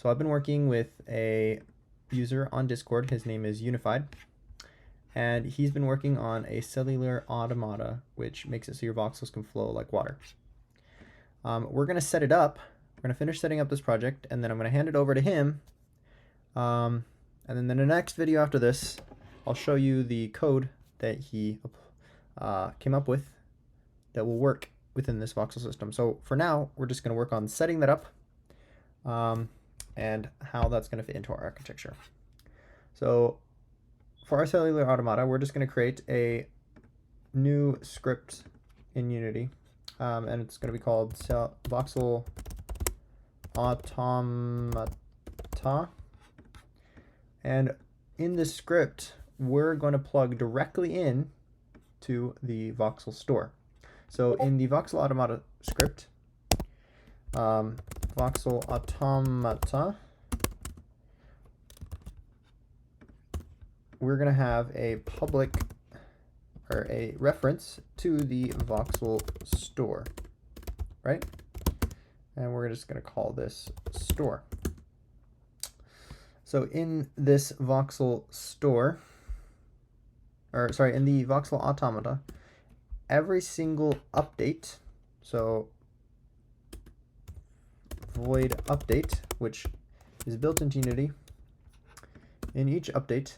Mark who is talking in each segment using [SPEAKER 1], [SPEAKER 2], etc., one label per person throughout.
[SPEAKER 1] So I've been working with a user on Discord. His name is Unified, and he's been working on a cellular automata, which makes it so your voxels can flow like water. We're going to set it up. We're going to finish setting up this project, and then I'm going to hand it over to him. And then in the next video after this, I'll show you the code that he came up with that will work within this voxel system. So for now, we're just going to work on setting that up and how that's going to fit into our architecture. So for our cellular automata, we're just going to create a new script in Unity, and it's going to be called Voxel Automata. And in this script, we're going to plug directly in to the voxel store. So in the voxel automata script, voxel automata, we're going to have a public or a reference to the voxel store, right? And we're just going to call this store. So in this voxel store, or sorry, in the voxel automata, every single update, so void update, which is built into Unity, in each update,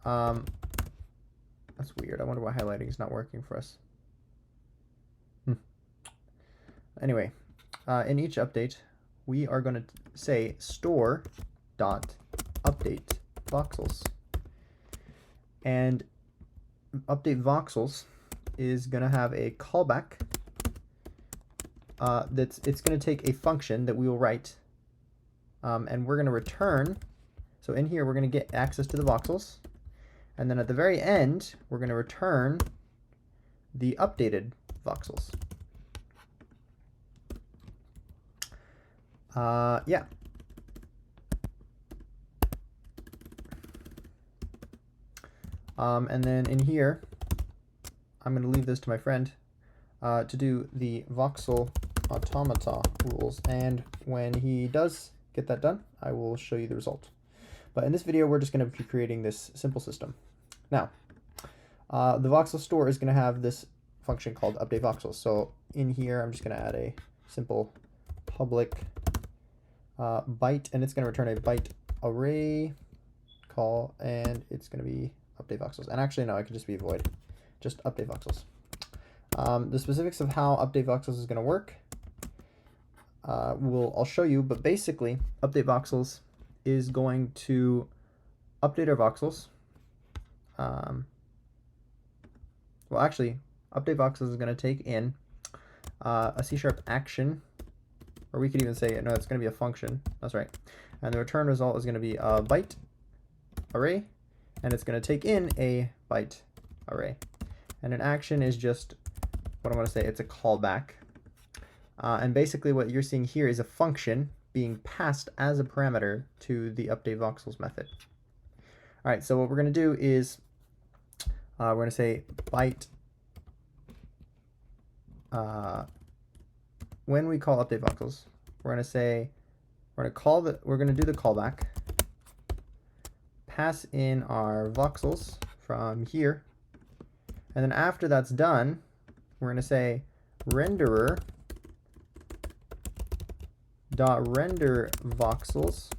[SPEAKER 1] that's weird. I wonder why highlighting is not working for us. Anyway, in each update, we are going to say store dot update voxels, and update voxels is going to have a callback it's going to take a function that we will write, and we're going to return. So in here we're going to get access to the voxels, and then at the very end we're going to return the updated voxels. Yeah. And then in here, I'm going to leave this to my friend to do the voxel automata rules. And when he does get that done, I will show you the result. But in this video, we're just going to be creating this simple system. Now, the voxel store is going to have this function called update voxels. So in here, I'm just going to add a simple public byte, and it's going to return a byte array call, and it's going to be update voxels. And actually, no, it could just be void, just update voxels. The specifics of how update voxels is going to work, I'll show you, but basically, update voxels is going to update our voxels. Well, actually, update voxels is going to take in a C# action, or we could even say, no, it's going to be a function. That's right. And the return result is going to be a byte array, and it's going to take in a byte array. And an action is just what I'm going to say, it's a callback. And basically what you're seeing here is a function being passed as a parameter to the update voxels method. All right, so what we're going to do is we're going to say byte when we call update voxels, we're going to say we're going to do the callback, pass in our voxels from here, and then after that's done, we're going to say renderer dot render voxels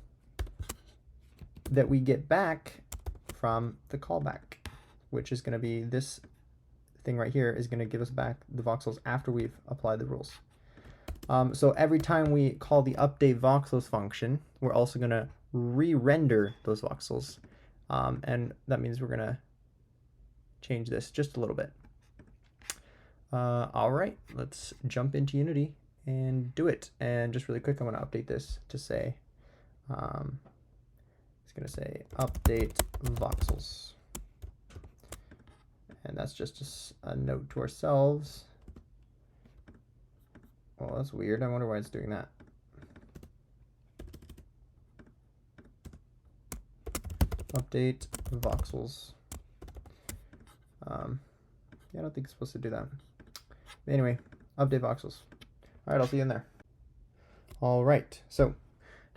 [SPEAKER 1] that we get back from the callback, which is going to be this thing right here, is going to give us back the voxels after we've applied the rules. So every time we call the update voxels function, we're also going to re-render those voxels, and that means we're going to change this just a little bit. All right, let's jump into Unity and do it. And just really quick, I'm going to update this to say, it's going to say update voxels. And that's just a note to ourselves. Well, that's weird. I wonder why it's doing that. Update voxels. Yeah, I don't think it's supposed to do that. But anyway, update voxels. All right, I'll see you in there. All right, so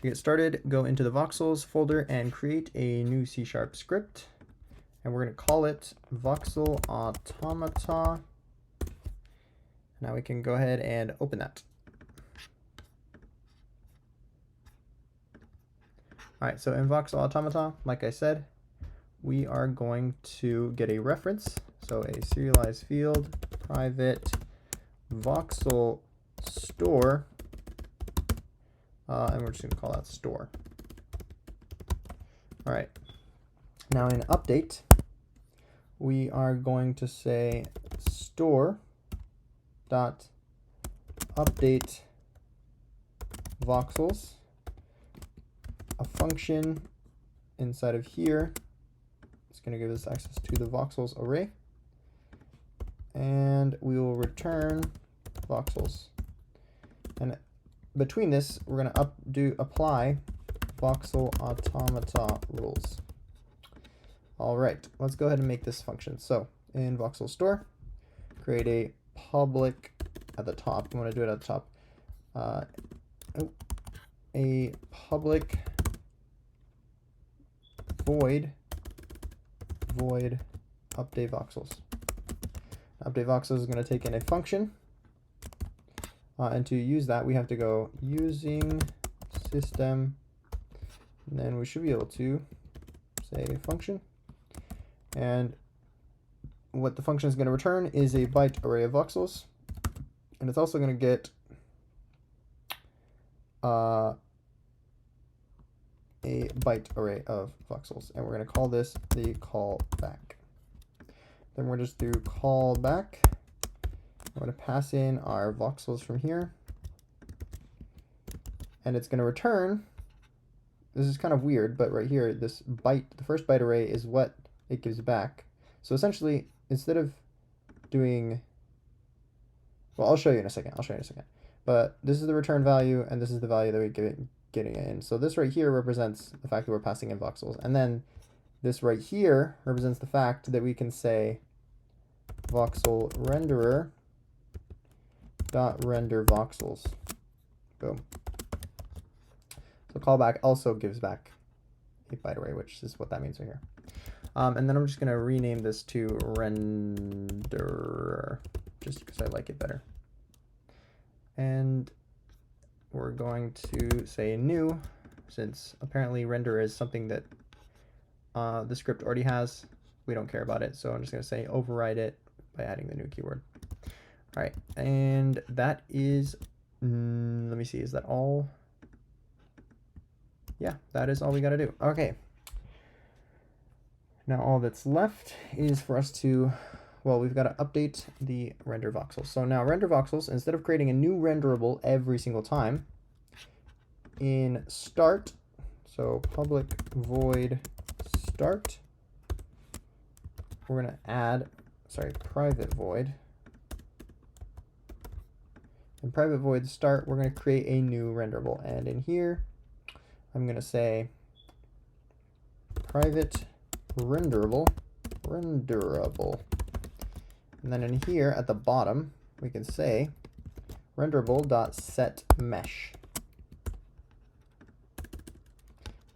[SPEAKER 1] To get started, go into the Voxels folder and create a new C# script. And we're going to call it Voxel Automata. Now we can go ahead and open that. All right, so in Voxel Automata, like I said, we are going to get a reference. So a serialized field, private voxel store, and we're just going to call that store. All right. Now in update, we are going to say store dot update voxels, a function inside of here. It's going to give us access to the voxels array, and we will return voxels. And between this, we're going to apply voxel automata rules. All right, let's go ahead and make this function. So in voxel store, create a public at the top. I'm going to do it at the top. A public void update voxels. Update voxels is going to take in a function, and to use that we have to go using system, and then we should be able to say function, and what the function is going to return is a byte array of voxels, and it's also going to get a byte array of voxels, and we're going to call this the callback. Then we're just do callback. We're going to pass in our voxels from here, and it's going to return. This is kind of weird, but right here, this byte, the first byte array is what it gives back. So essentially, instead of doing, well, I'll show you in a second. But this is the return value, and this is the value that we getting it in. So this right here represents the fact that we're passing in voxels, and then this right here represents the fact that we can say voxel renderer dot render voxels. Boom. So callback also gives back a byte array, which is what that means right here. And then I'm just going to rename this to renderer, just because I like it better. And we're going to say new, since apparently render is something that the script already has. We don't care about it, so I'm just going to say override it by adding the new keyword. All right, and that is, let me see, is that all? Yeah, that is all we got to do. Okay. Now all that's left is for us to, well, we've got to update the render voxels. So now render voxels, instead of creating a new renderable every single time, in start, so public void start, we're going to add, private void. In private void start, we're going to create a new renderable. And in here, I'm going to say private renderable. And then in here at the bottom, we can say renderable.setMesh.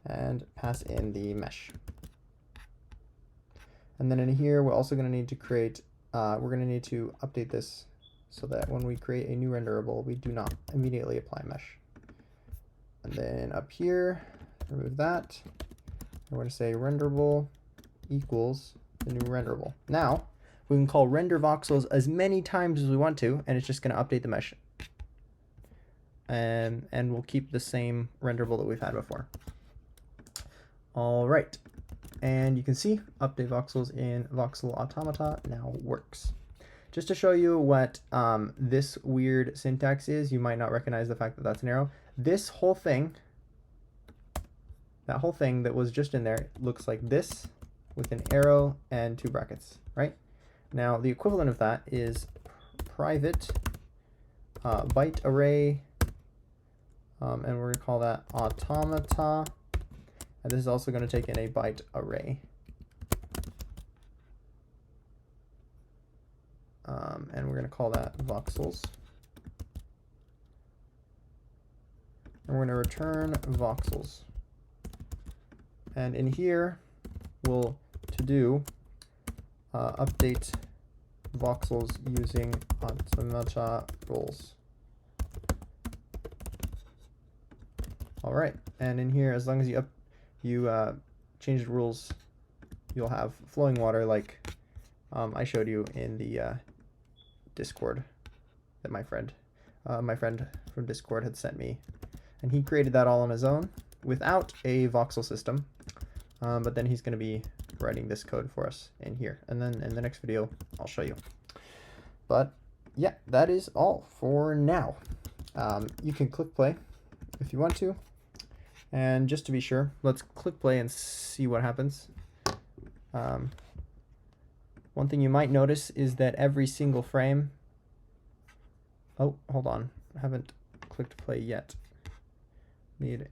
[SPEAKER 1] And pass in the mesh. And then in here, we're also going to need to create, we're going to need to update this so that when we create a new renderable, we do not immediately apply mesh. And then up here, remove that. We're going to say renderable equals the new renderable. Now, we can call render voxels as many times as we want to, and it's just going to update the mesh. And we'll keep the same renderable that we've had before. All right, and you can see update voxels in Voxel Automata now works. Just to show you what this weird syntax is, you might not recognize the fact that that's an arrow. This whole thing, that whole thing that was just in there, looks like this with an arrow and two brackets, right? Now the equivalent of that is private byte array, and we're going to call that automata. And this is also going to take in a byte array. And we're going to call that voxels. and we're going to return voxels. And in here, we'll to do update voxels using Automata rules. All right, and in here, as long as you change the rules, you'll have flowing water like I showed you in the Discord that my friend from Discord had sent me, and he created that all on his own without a voxel system. But then he's going to be writing this code for us in here, and then in the next video I'll show you. But yeah, that is all for now. You can click play if you want to, and just to be sure, let's click play and see what happens. One thing you might notice is that every single frame... Oh, hold on, I haven't clicked play yet. Need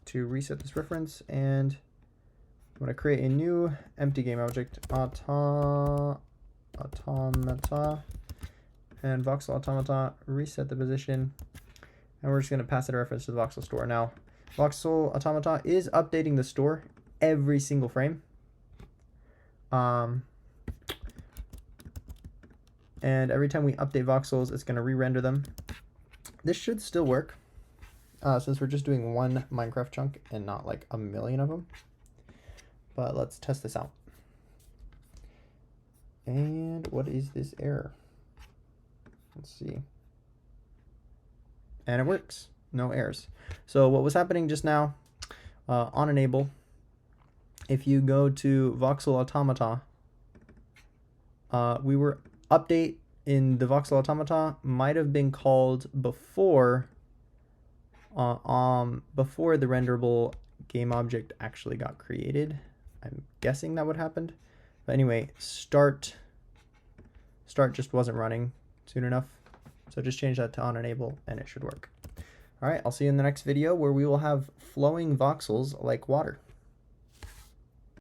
[SPEAKER 1] to reset this reference, and I'm going to create a new empty game object, Automata, and Voxel Automata, reset the position, and we're just going to pass it a reference to the Voxel store. Now, Voxel Automata is updating the store every single frame. And every time we update voxels, it's going to re-render them. This should still work, since we're just doing one Minecraft chunk and not like a million of them. But let's test this out. And what is this error? Let's see. And it works. No errors. So what was happening just now, on enable, if you go to Voxel Automata, we were update in the Voxel Automata might have been called before before the renderable game object actually got created. I'm guessing that what happened. But anyway, start just wasn't running soon enough. So just change that to on enable and it should work. All right, I'll see you in the next video where we will have flowing voxels like water.